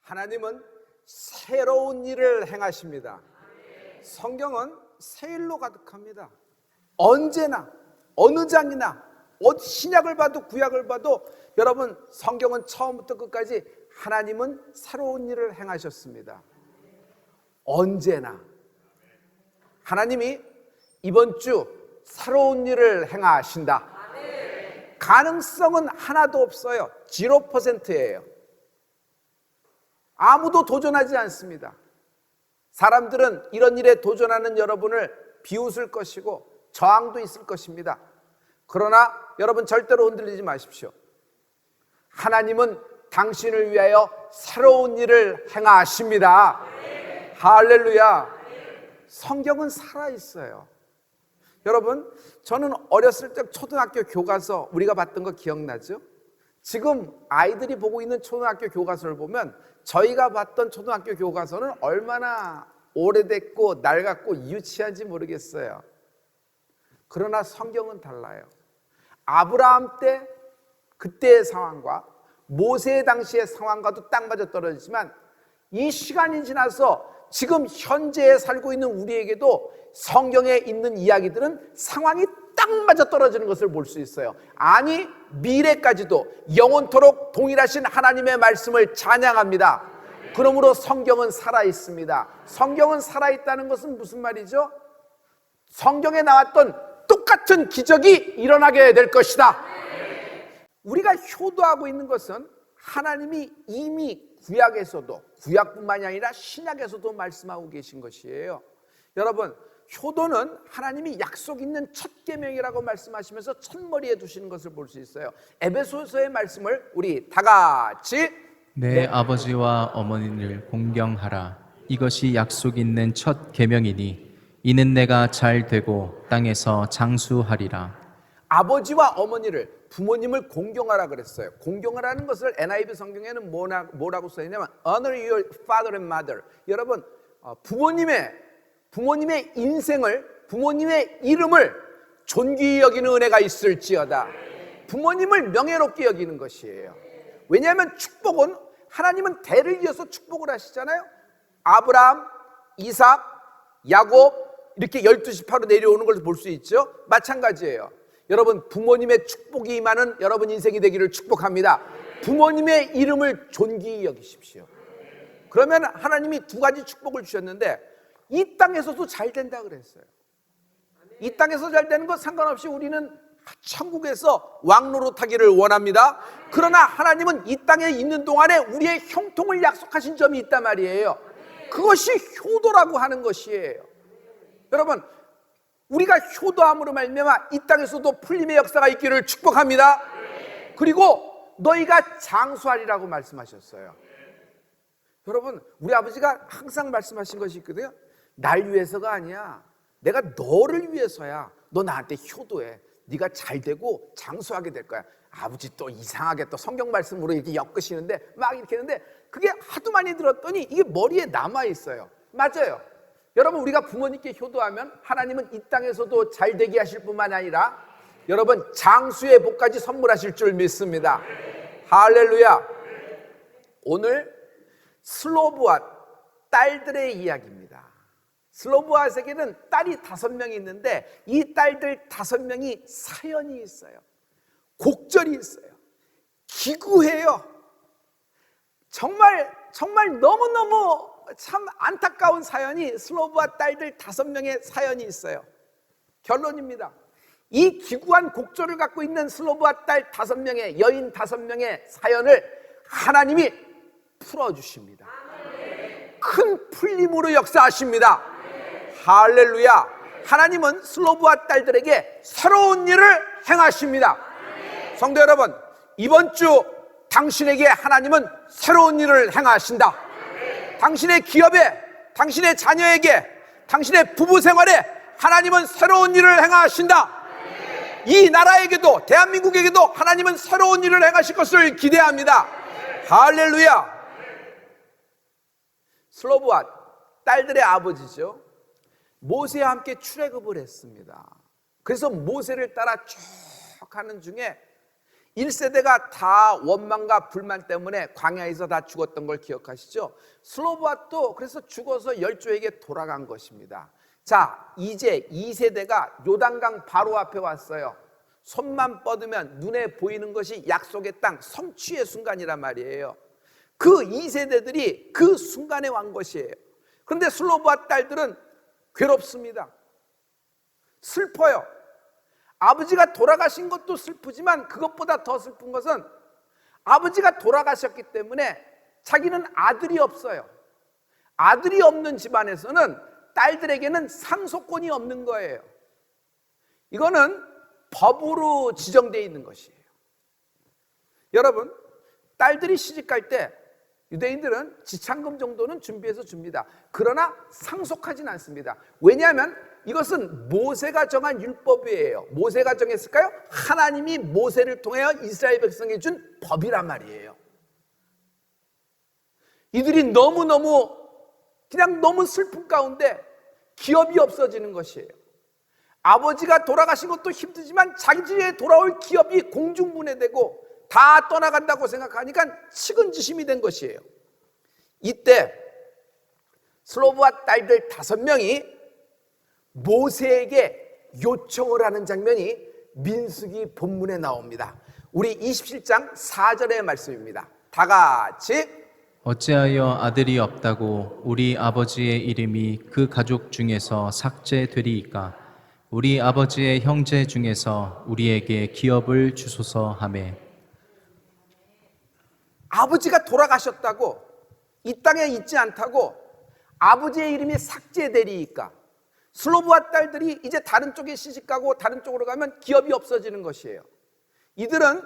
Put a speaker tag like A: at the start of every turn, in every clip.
A: 하나님은 새로운 일을 행하십니다. 성경은 새 일로 가득합니다. 언제나 어느 장이나 신약을 봐도 구약을 봐도 여러분 성경은 처음부터 끝까지 하나님은 새로운 일을 행하셨습니다. 언제나 하나님이 이번 주 새로운 일을 행하신다. 가능성은 하나도 없어요. 0%예요. 아무도 도전하지 않습니다. 사람들은 이런 일에 도전하는 여러분을 비웃을 것이고 저항도 있을 것입니다. 그러나 여러분 절대로 흔들리지 마십시오. 하나님은 당신을 위하여 새로운 일을 행하십니다. 할렐루야. 성경은 살아있어요. 여러분, 저는 어렸을 때 초등학교 교과서 우리가 봤던 거 기억나죠? 지금 아이들이 보고 있는 초등학교 교과서를 보면 저희가 봤던 초등학교 교과서는 얼마나 오래됐고 낡았고 유치한지 모르겠어요. 그러나 성경은 달라요. 아브라함 때 그때의 상황과 모세 당시의 상황과도 딱 맞아 떨어지지만 이 시간이 지나서 지금 현재에 살고 있는 우리에게도 성경에 있는 이야기들은 상황이 딱 맞아 떨어지는 것을 볼 수 있어요. 아니 미래까지도 영원토록 동일하신 하나님의 말씀을 찬양합니다. 그러므로 성경은 살아있습니다. 성경은 살아있다는 것은 무슨 말이죠? 성경에 나왔던 똑같은 기적이 일어나게 될 것이다. 우리가 효도하고 있는 것은 하나님이 이미 구약에서도, 구약뿐만이 아니라 신약에서도 말씀하고 계신 것이에요. 여러분, 효도는 하나님이 약속 있는 첫 계명이라고 말씀하시면서 첫머리에 두시는 것을 볼 수 있어요. 에베소서의 말씀을 우리 다 같이
B: 내 아버지와 어머니를 공경하라. 이것이 약속 있는 첫 계명이니 이는 내가 잘 되고 땅에서 장수하리라.
A: 아버지와 어머니를, 부모님을 공경하라 그랬어요. 공경하라는 것을 NIV 성경에는 뭐라고 써있냐면 Honor your father and mother. 여러분, 부모님의 인생을, 부모님의 이름을 존귀히 여기는 은혜가 있을지어다. 부모님을 명예롭게 여기는 것이에요. 왜냐하면 축복은 하나님은 대를 이어서 축복을 하시잖아요. 아브라함, 이삭, 야곱 이렇게 12지파로 내려오는 걸 볼 수 있죠. 마찬가지예요. 여러분, 부모님의 축복이 임하는 여러분 인생이 되기를 축복합니다. 부모님의 이름을 존귀히 여기십시오. 그러면 하나님이 두 가지 축복을 주셨는데 이 땅에서도 잘 된다 그랬어요. 이 땅에서 잘 되는 것 상관없이 우리는 천국에서 왕노릇하기를 원합니다. 그러나 하나님은 이 땅에 있는 동안에 우리의 형통을 약속하신 점이 있단 말이에요. 그것이 효도라고 하는 것이에요. 여러분, 우리가 효도함으로 말미암아 이 땅에서도 풀림의 역사가 있기를 축복합니다. 그리고 너희가 장수하리라고 말씀하셨어요. 여러분, 우리 아버지가 항상 말씀하신 것이 있거든요. 날 위해서가 아니야. 내가 너를 위해서야. 너 나한테 효도해. 네가 잘 되고 장수하게 될 거야. 아버지 또 이상하게 또 성경 말씀으로 이렇게 엮으시는데 막 이렇게 했는데 그게 하도 많이 들었더니 이게 머리에 남아 있어요. 맞아요. 여러분, 우리가 부모님께 효도하면 하나님은 이 땅에서도 잘 되게 하실 뿐만 아니라 여러분 장수의 복까지 선물하실 줄 믿습니다. 할렐루야. 오늘 슬로브앗 딸들의 이야기입니다. 슬로브앗에게는 딸이 5명이 있는데 이 딸들 5명이 사연이 있어요. 곡절이 있어요. 기구해요. 정말 너무너무 참 안타까운 사연이 슬로브앗 딸들 5명의 사연이 있어요. 결론입니다. 이 기구한 곡절을 갖고 있는 슬로브앗 딸 5명의 여인 5명의 사연을 하나님이 풀어주십니다. 큰 풀림으로 역사하십니다. 할렐루야. 하나님은 슬로브앗 딸들에게 새로운 일을 행하십니다. 성도 여러분, 이번 주 당신에게 하나님은 새로운 일을 행하신다. 당신의 기업에, 당신의 자녀에게, 당신의 부부 생활에 하나님은 새로운 일을 행하신다. 이 나라에게도, 대한민국에게도 하나님은 새로운 일을 행하실 것을 기대합니다. 할렐루야. 슬로브앗 딸들의 아버지죠. 모세와 함께 출애굽을 했습니다. 그래서 모세를 따라 쭉 가는 중에 1세대가 다 원망과 불만 때문에 광야에서 다 죽었던 걸 기억하시죠? 슬로바도 그래서 죽어서 열조에게 돌아간 것입니다. 자, 이제 2세대가 요단강 바로 앞에 왔어요. 손만 뻗으면 눈에 보이는 것이 약속의 땅 성취의 순간이란 말이에요. 그 2세대들이 그 순간에 온 것이에요. 그런데 슬로바와 딸들은 괴롭습니다. 슬퍼요. 아버지가 돌아가신 것도 슬프지만 그것보다 더 슬픈 것은 아버지가 돌아가셨기 때문에 자기는 아들이 없어요. 아들이 없는 집안에서는 딸들에게는 상속권이 없는 거예요. 이거는 법으로 지정되어 있는 것이에요. 여러분, 딸들이 시집갈 때 유대인들은 지참금 정도는 준비해서 줍니다. 그러나 상속하진 않습니다. 왜냐하면 이것은 모세가 정한 율법이에요. 모세가 정했을까요? 하나님이 모세를 통해 이스라엘 백성에게 준 법이란 말이에요. 이들이 너무너무 그냥 너무 슬픔 가운데 기업이 없어지는 것이에요. 아버지가 돌아가신 것도 힘들지만 자기 집에 돌아올 기업이 공중분해되고 다 떠나간다고 생각하니까 측은지심이 된 것이에요. 이때 슬로브와 딸들 5명이 모세에게 요청을 하는 장면이 민수기 본문에 나옵니다. 우리 27장 4절의 말씀입니다. 다 같이
B: 어찌하여 아들이 없다고 우리 아버지의 이름이 그 가족 중에서 삭제되리이까? 우리 아버지의 형제 중에서 우리에게 기업을 주소서 하매.
A: 아버지가 돌아가셨다고 이 땅에 있지 않다고 아버지의 이름이 삭제되리이까? 슬로브와 딸들이 이제 다른 쪽에 시집가고 다른 쪽으로 가면 기업이 없어지는 것이에요. 이들은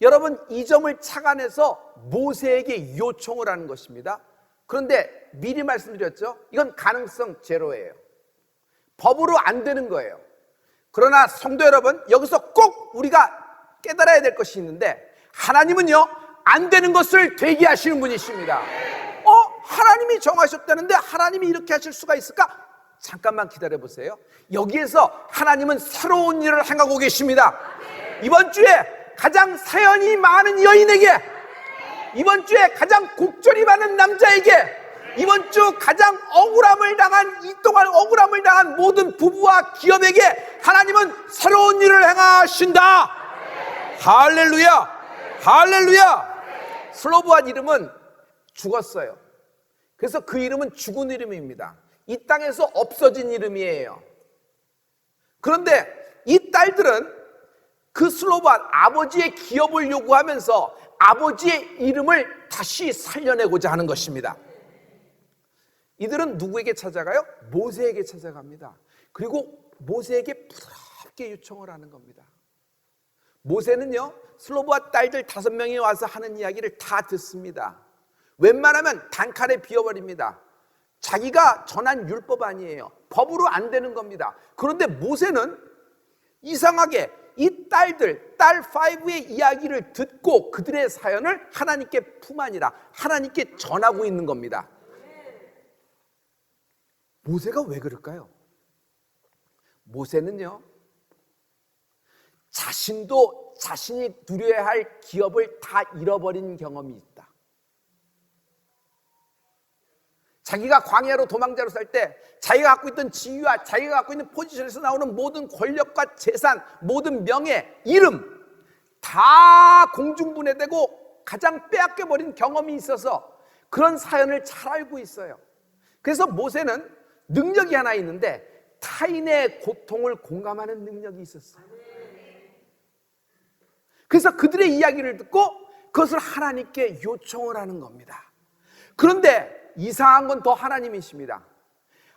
A: 여러분 이 점을 착안해서 모세에게 요청을 하는 것입니다. 그런데 미리 말씀드렸죠. 이건 가능성 제로예요. 법으로 안 되는 거예요. 그러나 성도 여러분, 여기서 꼭 우리가 깨달아야 될 것이 있는데 하나님은요 안 되는 것을 되게 하시는 분이십니다. 하나님이 정하셨다는데 하나님이 이렇게 하실 수가 있을까? 잠깐만 기다려 보세요. 여기에서 하나님은 새로운 일을 행하고 계십니다. 이번 주에 가장 사연이 많은 여인에게, 이번 주에 가장 곡절이 많은 남자에게, 이번 주 가장 억울함을 당한, 이 동안 억울함을 당한 모든 부부와 기업에게 하나님은 새로운 일을 행하신다. 할렐루야, 할렐루야. 슬로브와 이름은 죽었어요. 그래서 그 이름은 죽은 이름입니다. 이 땅에서 없어진 이름이에요. 그런데 이 딸들은 그 슬로브와 아버지의 기업을 요구하면서 아버지의 이름을 다시 살려내고자 하는 것입니다. 이들은 누구에게 찾아가요? 모세에게 찾아갑니다. 그리고 모세에게 부드럽게 요청을 하는 겁니다. 모세는요 슬로브와 딸들 5명이 와서 하는 이야기를 다 듣습니다. 웬만하면 단칼에 비워버립니다. 자기가 전한 율법 아니에요. 법으로 안 되는 겁니다. 그런데 모세는 이상하게 이 딸들, 딸 5의 이야기를 듣고 그들의 사연을 하나님께 품안이라 하나님께 전하고 있는 겁니다. 모세가 왜 그럴까요? 모세는요 자신도 자신이 누려야 할 기업을 다 잃어버린 경험이 있다. 자기가 광야로 도망자로 살 때 자기가 갖고 있던 지위와 자기가 갖고 있는 포지션에서 나오는 모든 권력과 재산, 모든 명예, 이름 다 공중분해되고 가장 빼앗겨버린 경험이 있어서 그런 사연을 잘 알고 있어요. 그래서 모세는 능력이 하나 있는데 타인의 고통을 공감하는 능력이 있었어요. 그래서 그들의 이야기를 듣고 그것을 하나님께 요청을 하는 겁니다. 그런데 이상한 건 더 하나님이십니다.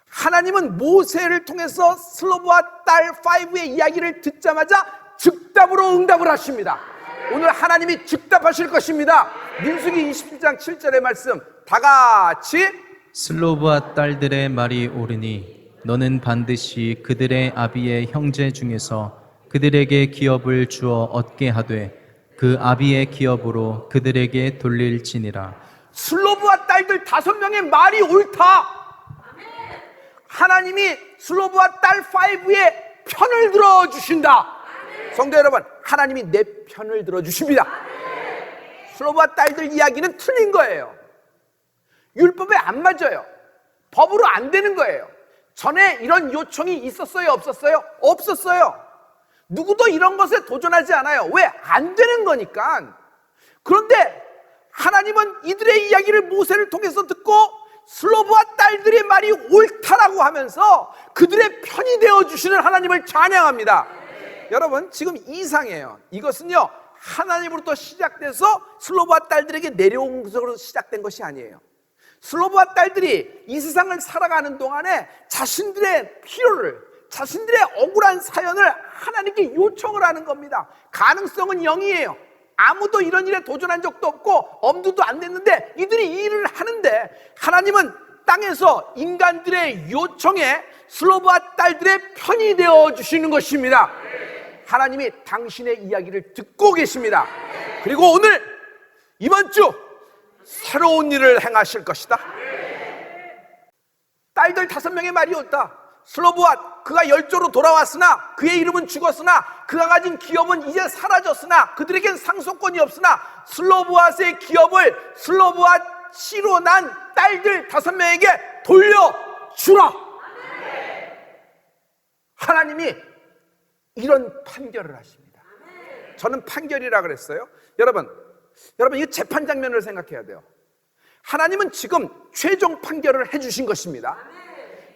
A: 하나님은 모세를 통해서 슬로브와 딸 5의 이야기를 듣자마자 즉답으로 응답을 하십니다. 오늘 하나님이 즉답하실 것입니다. 민수기 27장 7절의 말씀 다 같이
B: 슬로브와 딸들의 말이 옳으니 너는 반드시 그들의 아비의 형제 중에서 그들에게 기업을 주어 얻게 하되 그 아비의 기업으로 그들에게 돌릴지니라.
A: 슬로브와 딸들 5명의 말이 옳다. 하나님이 슬로브와 딸 5의 편을 들어주신다. 성도 여러분, 하나님이 내 편을 들어주십니다. 슬로보와 딸들 이야기는 틀린 거예요. 율법에 안 맞아요. 법으로 안 되는 거예요. 전에 이런 요청이 있었어요? 없었어요? 없었어요. 누구도 이런 것에 도전하지 않아요. 왜? 안 되는 거니까. 그런데 하나님은 이들의 이야기를 모세를 통해서 듣고 슬로보와 딸들의 말이 옳다라고 하면서 그들의 편이 되어주시는 하나님을 찬양합니다. 여러분, 지금 이상해요. 이것은요, 하나님으로부터 시작돼서 슬로보와 딸들에게 내려온 것으로 시작된 것이 아니에요. 슬로보와 딸들이 이 세상을 살아가는 동안에 자신들의 필요를, 자신들의 억울한 사연을 하나님께 요청을 하는 겁니다. 가능성은 0이에요. 아무도 이런 일에 도전한 적도 없고 엄두도 안 냈는데 이들이 이 일을 하는데 하나님은 땅에서 인간들의 요청에 슬로보와 딸들의 편이 되어주시는 것입니다. 하나님이 당신의 이야기를 듣고 계십니다. 그리고 오늘, 이번 주 새로운 일을 행하실 것이다. 딸들 5명의 말이 옳다. 슬로보와 그가 열조로 돌아왔으나 그의 이름은 죽었으나 그가 가진 기업은 이제 사라졌으나 그들에겐 상속권이 없으나 슬로보아스의 기업을 슬로보아씨로 난 딸들 5명에게 돌려주라. 하나님이 이런 판결을 하십니다. 저는 판결이라 그랬어요. 여러분 이 재판 장면을 생각해야 돼요. 하나님은 지금 최종 판결을 해주신 것입니다.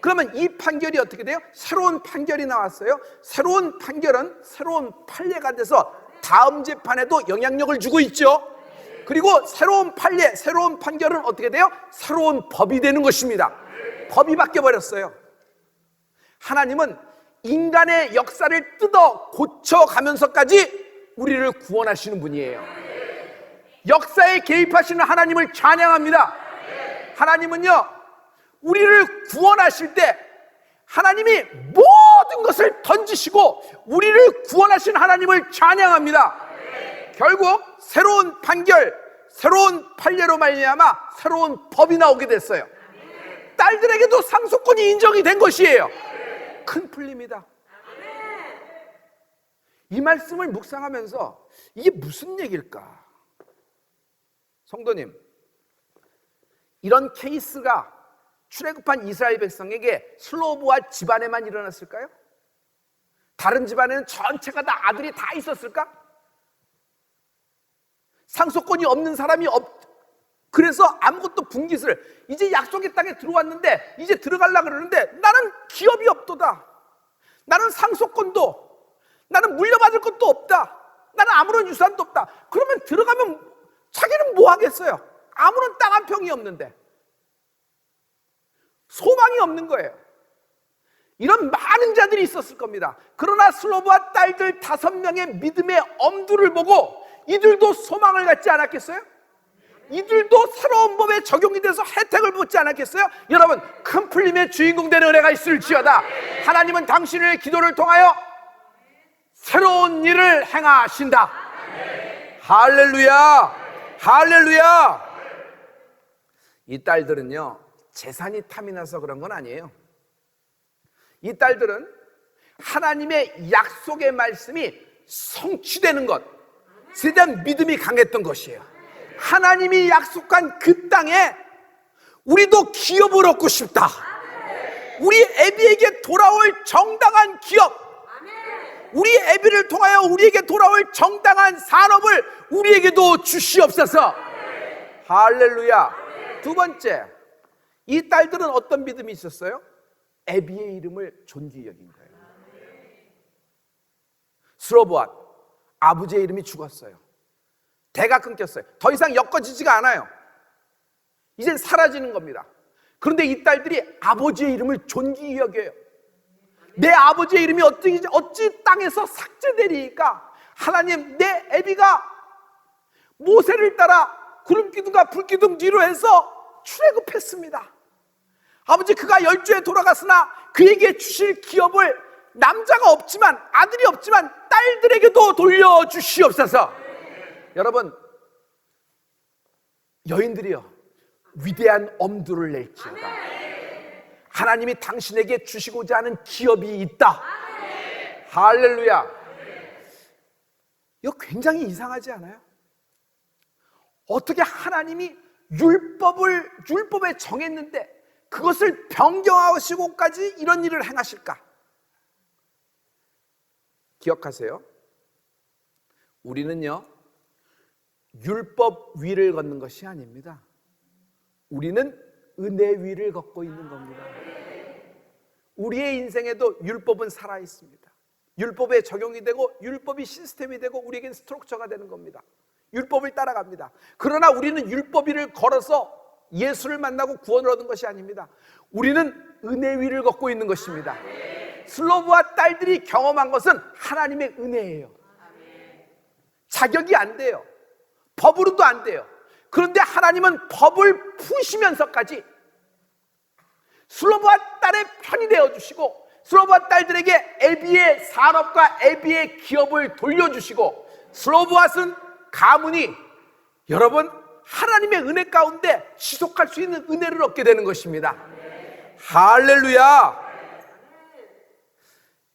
A: 그러면 이 판결이 어떻게 돼요? 새로운 판결이 나왔어요. 새로운 판결은 새로운 판례가 돼서 다음 재판에도 영향력을 주고 있죠. 그리고 새로운 판례, 새로운 판결은 어떻게 돼요? 새로운 법이 되는 것입니다. 법이 바뀌어버렸어요. 하나님은 인간의 역사를 뜯어 고쳐가면서까지 우리를 구원하시는 분이에요. 역사에 개입하시는 하나님을 찬양합니다. 하나님은요, 우리를 구원하실 때 하나님이 모든 것을 던지시고 우리를 구원하신 하나님을 찬양합니다. 결국 새로운 판결, 새로운 판례로 말미암아 새로운 법이 나오게 됐어요. 딸들에게도 상속권이 인정이 된 것이에요. 큰 풀림이다. 이 말씀을 묵상하면서 이게 무슨 얘기일까? 성도님, 이런 케이스가 출애굽한 이스라엘 백성에게 슬로보와 집안에만 일어났을까요? 다른 집안에는 전체가 다 아들이 다 있었을까? 상속권이 없는 사람이 그래서 아무것도 분깃을, 이제 약속의 땅에 들어왔는데 이제 들어가려고 그러는데 나는 기업이 없도다, 나는 상속권도, 나는 물려받을 것도 없다, 나는 아무런 유산도 없다. 그러면 들어가면 자기는 뭐 하겠어요? 아무런 땅 한 평이 없는데 소망이 없는 거예요. 이런 많은 자들이 있었을 겁니다. 그러나 슬로보와 딸들 5명의 믿음의 엄두를 보고 이들도 소망을 갖지 않았겠어요? 이들도 새로운 법에 적용이 돼서 혜택을 받지 않았겠어요? 여러분, 큰 풀림의 주인공 되는 은혜가 있을지어다. 하나님은 당신의 기도를 통하여 새로운 일을 행하신다. 할렐루야, 할렐루야. 이 딸들은요, 재산이 탐이 나서 그런 건 아니에요. 이 딸들은 하나님의 약속의 말씀이 성취되는 것에 대한 믿음이 강했던 것이에요. 하나님이 약속한 그 땅에 우리도 기업을 얻고 싶다. 우리 애비에게 돌아올 정당한 기업, 우리 애비를 통하여 우리에게 돌아올 정당한 산업을 우리에게도 주시옵소서. 할렐루야. 두 번째, 이 딸들은 어떤 믿음이 있었어요? 애비의 이름을 존귀히 여긴 거예요. 스로보앗, 아버지의 이름이 죽었어요. 대가 끊겼어요. 더 이상 엮어지지가 않아요. 이젠 사라지는 겁니다. 그런데 이 딸들이 아버지의 이름을 존귀히 여겨요. 내 아버지의 이름이 어찌 땅에서 삭제되리까? 하나님, 내 애비가 모세를 따라 구름기둥과 불기둥 뒤로 해서 출애굽했습니다. 아버지, 그가 열조에 돌아갔으나 그에게 주실 기업을 남자가 없지만, 아들이 없지만 딸들에게도 돌려주시옵소서. 여러분, 여인들이여, 위대한 엄두를 낼지어다. 하나님이 당신에게 주시고자 하는 기업이 있다. 할렐루야. 이거 굉장히 이상하지 않아요? 어떻게 하나님이 율법에 정했는데 그것을 변경하시고까지 이런 일을 행하실까? 기억하세요. 우리는요, 율법 위를 걷는 것이 아닙니다. 우리는 은혜 위를 걷고 있는 겁니다. 우리의 인생에도 율법은 살아 있습니다. 율법에 적용이 되고 율법이 시스템이 되고 우리에겐 스트럭처가 되는 겁니다. 율법을 따라갑니다. 그러나 우리는 율법 위를 걸어서 예수를 만나고 구원을 얻은 것이 아닙니다. 우리는 은혜 위를 걷고 있는 것입니다. 슬로브와 딸들이 경험한 것은 하나님의 은혜예요. 자격이 안 돼요. 법으로도 안 돼요. 그런데 하나님은 법을 푸시면서까지 슬로브와 딸의 편이 되어주시고 슬로브와 딸들에게 에비의 산업과 에비의 기업을 돌려주시고 슬로브앗은 가문이 여러분 하나님의 은혜 가운데 지속할 수 있는 은혜를 얻게 되는 것입니다. 할렐루야.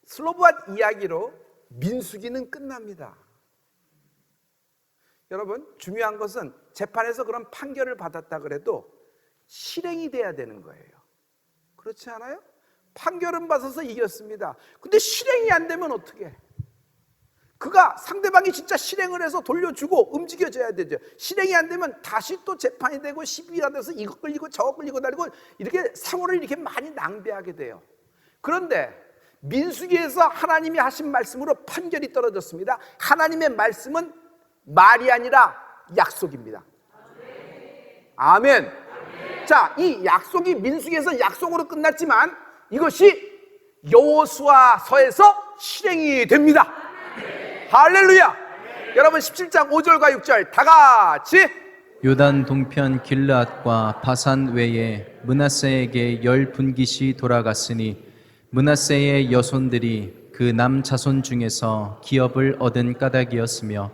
A: 슬로브앗 이야기로 민수기는 끝납니다. 여러분 중요한 것은 재판에서 그런 판결을 받았다 그래도 실행이 돼야 되는 거예요. 그렇지 않아요? 판결은 받아서 이겼습니다. 근데 실행이 안 되면 어떻게? 그가 상대방이 진짜 실행을 해서 돌려주고 움직여져야 되죠. 실행이 안 되면 다시 또 재판이 되고 시비가 돼서 이거 끌리고 저거 끌리고 달리고 이렇게 세월을 이렇게 많이 낭비하게 돼요. 그런데 민수기에서 하나님이 하신 말씀으로 판결이 떨어졌습니다. 하나님의 말씀은 말이 아니라 약속입니다. 아멘. 자, 이 약속이 민수기에서 약속으로 끝났지만 이것이 여호수아서에서 실행이 됩니다. 할렐루야. 여러분 17장 5절과 6절 다 같이
B: 요단 동편 길르앗과 바산 외에 므낫세에게 10분깃이 돌아갔으니 므낫세의 여손들이 그 남자손 중에서 기업을 얻은 까닭이었으며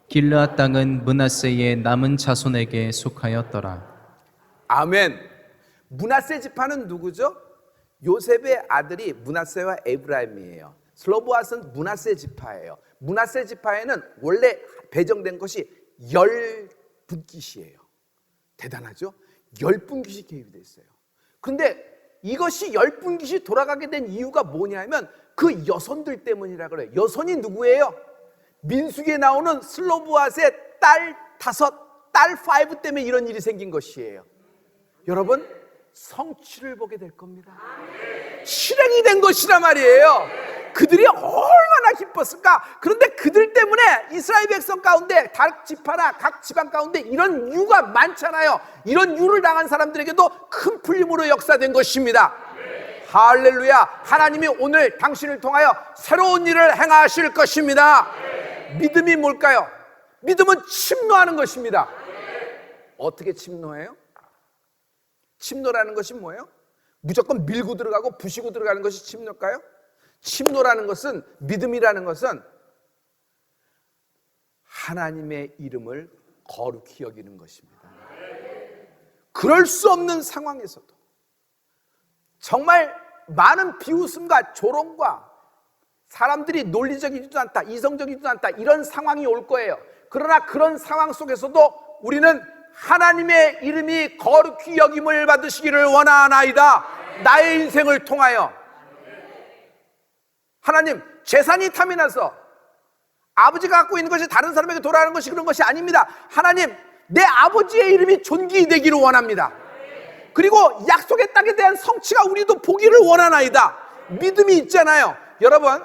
B: 길르앗 땅은 므낫세의 남은 자손에게 속하였더라.
A: 아멘. 므낫세 지파는 누구죠? 요셉의 아들이 므낫세와 에브라임이에요. 슬로브앗은 므낫세 지파예요. 므낫세 지파에는 원래 배정된 것이 10분깃이에요. 대단하죠? 10분깃이 개입이 됐어요. 그런데 이것이 10분깃이 돌아가게 된 이유가 뭐냐면 그 여손들 때문이라 그래요. 여손이 누구예요? 민수기에 나오는 슬로브앗의 딸 5, 딸 5 때문에 이런 일이 생긴 것이에요. 여러분 성취를 보게 될 겁니다. 실행이 된 것이란 말이에요. 그들이 얼마나 기뻤을까. 그런데 그들 때문에 이스라엘 백성 가운데 각 지파나 각 지방 가운데 이런 유가 많잖아요. 이런 유를 당한 사람들에게도 큰 풀림으로 역사된 것입니다. 할렐루야. 하나님이 오늘 당신을 통하여 새로운 일을 행하실 것입니다. 믿음이 뭘까요? 믿음은 침노하는 것입니다. 어떻게 침노해요? 침노라는 것이 뭐예요? 무조건 밀고 들어가고 부시고 들어가는 것이 침노일까요? 침노라는 것은, 믿음이라는 것은 하나님의 이름을 거룩히 여기는 것입니다. 그럴 수 없는 상황에서도 정말 많은 비웃음과 조롱과 사람들이 논리적이지도 않다, 이성적이지도 않다, 이런 상황이 올 거예요. 그러나 그런 상황 속에서도 우리는 하나님의 이름이 거룩히 여김을 받으시기를 원하나이다. 나의 인생을 통하여 하나님, 재산이 탐이 나서 아버지가 갖고 있는 것이 다른 사람에게 돌아가는 것이 그런 것이 아닙니다. 하나님, 내 아버지의 이름이 존귀되기를 원합니다. 그리고 약속의 땅에 대한 성취가 우리도 보기를 원하나이다. 믿음이 있잖아요. 여러분,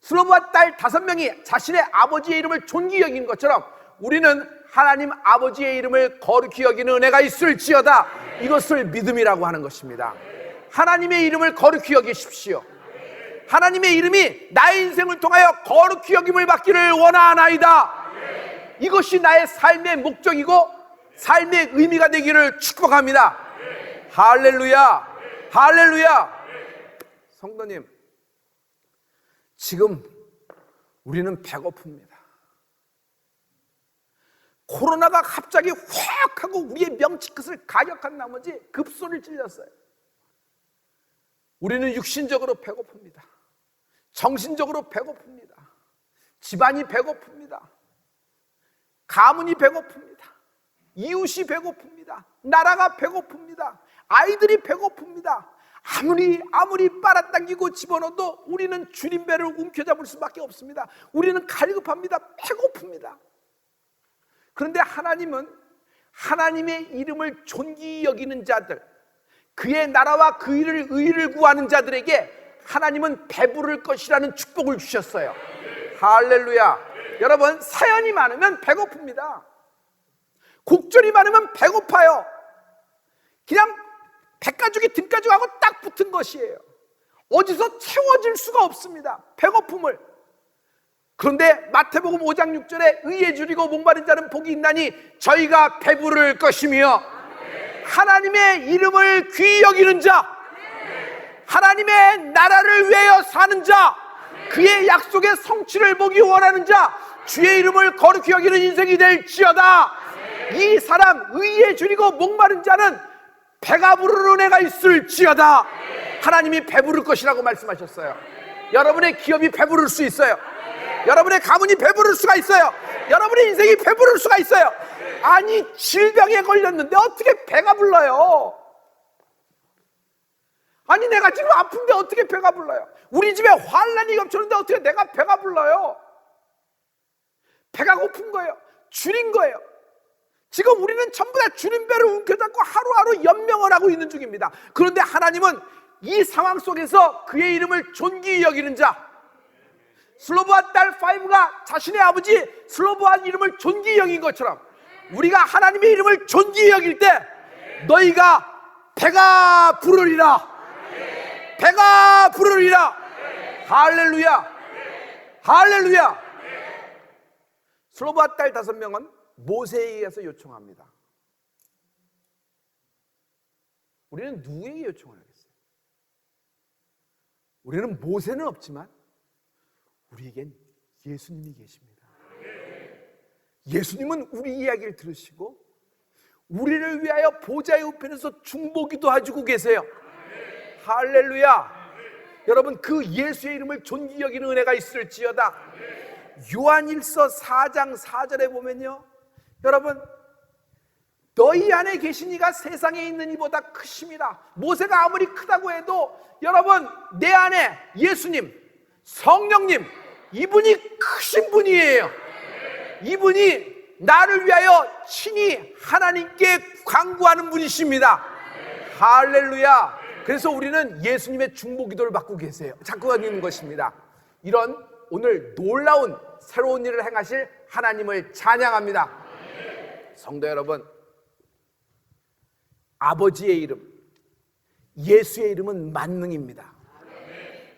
A: 슬로브와 딸 5명이 자신의 아버지의 이름을 존귀 여긴 것처럼 우리는 하나님 아버지의 이름을 거룩히 여기는 은혜가 있을지어다. 이것을 믿음이라고 하는 것입니다. 하나님의 이름을 거룩히 여기십시오. 하나님의 이름이 나의 인생을 통하여 거룩히 여김을 받기를 원하나이다. 이것이 나의 삶의 목적이고 삶의 의미가 되기를 축복합니다. 할렐루야. 할렐루야. 성도님, 지금 우리는 배고픕니다. 코로나가 갑자기 확 하고 우리의 명치끝을 가격한 나머지 급소를 찔렸어요. 우리는 육신적으로 배고픕니다. 정신적으로 배고픕니다. 집안이 배고픕니다. 가문이 배고픕니다. 이웃이 배고픕니다. 나라가 배고픕니다. 아이들이 배고픕니다. 아무리 빨아당기고 집어넣어도 우리는 주님 배를 움켜잡을 수밖에 없습니다. 우리는 갈급합니다. 배고픕니다. 그런데 하나님은 하나님의 이름을 존귀히 여기는 자들, 그의 나라와 그 일을 의를 구하는 자들에게 하나님은 배부를 것이라는 축복을 주셨어요. 할렐루야. 여러분, 사연이 많으면 배고픕니다. 곡절이 많으면 배고파요. 그냥 백가죽이 등가죽하고 딱 붙은 것이에요. 어디서 채워질 수가 없습니다. 배고픔을. 그런데 마태복음 5장 6절에 의에 줄이고 목마른 자는 복이 있나니 저희가 배부를 것이며 하나님의 이름을 귀히 여기는 자, 하나님의 나라를 위하여 사는 자, 그의 약속의 성취를 보기 원하는 자, 주의 이름을 거룩히 여기는 인생이 될지어다. 이 사람 의에 줄이고 목마른 자는 배가 부르는 은혜가 있을지어다. 하나님이 배부를 것이라고 말씀하셨어요. 여러분의 기업이 배부를 수 있어요. 여러분의 가문이 배부를 수가 있어요. 여러분의 인생이 배부를 수가 있어요. 아니, 질병에 걸렸는데 어떻게 배가 불러요? 아니, 내가 지금 아픈데 어떻게 배가 불러요? 우리 집에 환난이 겹쳤는데 어떻게 내가 배가 불러요? 배가 고픈 거예요. 줄인 거예요. 지금 우리는 전부 다 줄인 배를 움켜잡고 하루하루 연명을 하고 있는 중입니다. 그런데 하나님은 이 상황 속에서 그의 이름을 존귀히 여기는 자, 슬로보아 딸 5가 자신의 아버지 슬로보아 이름을 존귀히 여긴 것처럼 우리가 하나님의 이름을 존귀히 여길 때 너희가 배가 부르리라. 배가 부르리라. 할렐루야. 할렐루야. 슬로보아 딸 5명은 모세에 의해서 요청합니다. 우리는 누구에게 요청을 하겠어요? 우리는 모세는 없지만 우리에겐 예수님이 계십니다. 예수님은 우리 이야기를 들으시고 우리를 위하여 보좌의 우편에서 중보기도 해주고 계세요. 할렐루야. 여러분, 그 예수의 이름을 존귀히 여기는 은혜가 있을지어다. 요한일서 4장 4절에 보면요, 여러분, 너희 안에 계신 이가 세상에 있는 이보다 크심이라. 모세가 아무리 크다고 해도 여러분, 내 안에 예수님, 성령님, 이분이 크신 분이에요. 이분이 나를 위하여 친히 하나님께 간구하는 분이십니다. 할렐루야. 그래서 우리는 예수님의 중보기도를 받고 계세요. 자꾸 하는 것입니다. 이런 오늘 놀라운 새로운 일을 행하실 하나님을 찬양합니다. 성도 여러분, 아버지의 이름, 예수의 이름은 만능입니다.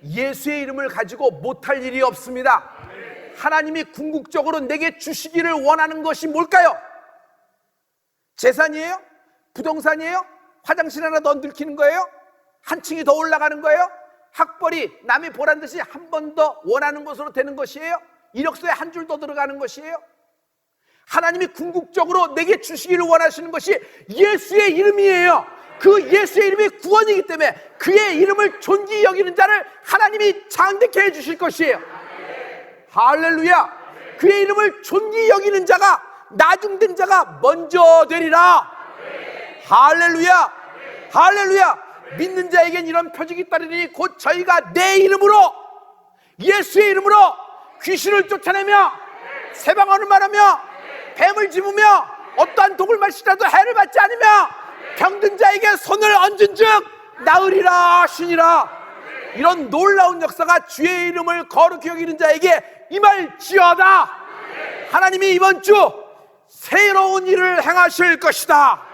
A: 예수의 이름을 가지고 못할 일이 없습니다. 하나님이 궁극적으로 내게 주시기를 원하는 것이 뭘까요? 재산이에요? 부동산이에요? 화장실 하나 더 들키는 거예요? 한 층이 더 올라가는 거예요? 학벌이 남이 보란 듯이 한 번 더 원하는 것으로 되는 것이에요? 이력서에 한 줄 더 들어가는 것이에요? 하나님이 궁극적으로 내게 주시기를 원하시는 것이 예수의 이름이에요. 그 예수의 이름이 구원이기 때문에 그의 이름을 존귀히 여기는 자를 하나님이 장대케 해주실 것이에요. 할렐루야. 그의 이름을 존귀히 여기는 자가, 나중된 자가 먼저 되리라. 할렐루야. 할렐루야. 믿는 자에겐 이런 표적이 따르니 곧 저희가 내 이름으로, 예수의 이름으로 귀신을 쫓아내며 세방언을 말하며 뱀을 집으며 어떠한 독을 마시라도 해를 받지 않으며 병든 자에게 손을 얹은 즉 나으리라 하시니라. 이런 놀라운 역사가 주의 이름을 거룩히 여기는 자에게 임할지어다. 하나님이 이번 주 새로운 일을 행하실 것이다.